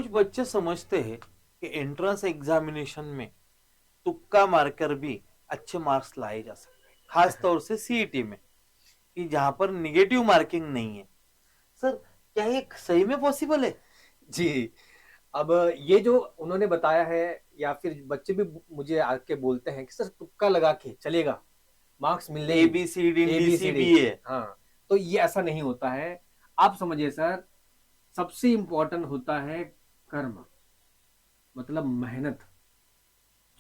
कुछ बच्चे समझते हैं कि एंट्रेंस एग्जामिनेशन में तुक्का मारकर भी अच्छे मार्क्स लाए जा सकते हैं, खास तौर से सीईटी में, कि जहां पर निगेटिव मार्किंग नहीं है। सर, क्या ये सही में पॉसिबल है? जी। अब ये जो उन्होंने बताया है, या फिर बच्चे भी मुझे आके बोलते हैं कि सर तुक्का लगा के चलेगा, मार्क्स मिलने ए ही, B C D A D B C C D. B है। हाँ, तो ये ऐसा नहीं होता है। आप समझिए सर, सबसे इंपॉर्टेंट होता है कर्म, मतलब मेहनत।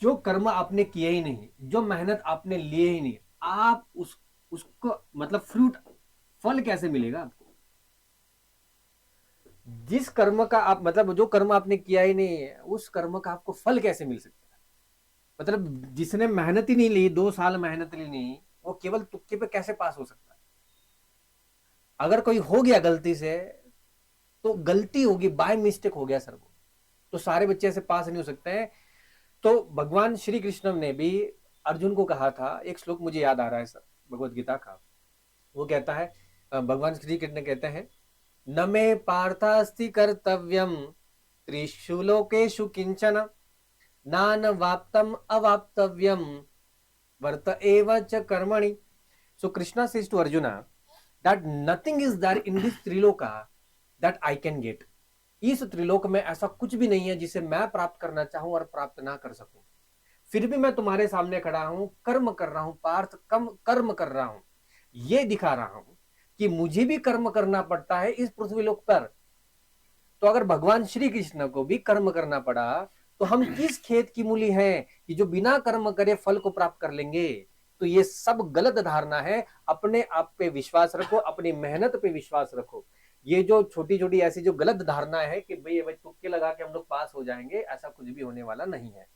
जो कर्म आपने किए ही नहीं, जो मेहनत आपने लिए ही नहीं, आप उसको मतलब फ्रूट, फल कैसे मिलेगा आपको? जिस कर्म का आप मतलब जो कर्म आपने किया ही नहीं है, उस कर्म का आपको फल कैसे मिल सकता है? मतलब जिसने मेहनत ही नहीं ली, 2 साल मेहनत ली नहीं, वो केवल तुक्के पे कैसे पास हो सकता है? अगर कोई हो गया गलती से, तो गलती होगी, बाय मिस्टेक हो गया सर वो, तो सारे बच्चे ऐसे पास नहीं हो सकते हैं। तो भगवान श्री कृष्ण ने भी अर्जुन को कहा था, एक श्लोक मुझे याद आ रहा है सर, भगवत गीता का। वो कहता है, भगवान श्री कृष्ण कहते हैं, न मे पार्थास्ति कर्तव्यम त्रिषु लोकेषु किंचन, नान वाप्तम अवाप्तव्यम वर्त एव च कर्मणि। So Krishna says to Arjuna that nothing is there in this त्रिलोका that I can get. इस त्रिलोक में ऐसा कुछ भी नहीं है जिसे मैं प्राप्त करना चाहूं और प्राप्त ना कर सकूं। फिर भी मैं तुम्हारे सामने खड़ा हूं, कर्म कर रहा हूं पार्थ, कम कर्म कर रहा हूं, ये दिखा रहा हूं कि मुझे भी कर्म करना पड़ता है इस पृथ्वी लोक पर। तो अगर भगवान श्री कृष्ण को भी कर्म करना पड़ा, तो हम किस खेत की मूली हैं कि जो बिना कर्म करे फल को प्राप्त कर लेंगे? तो ये सब गलत धारणा है। अपने आप पे विश्वास रखो, अपनी मेहनत पे विश्वास रखो। ये जो छोटी छोटी ऐसी जो गलत धारणा है कि भाई तुक्के लगा के हम लोग पास हो जाएंगे, ऐसा कुछ भी होने वाला नहीं है।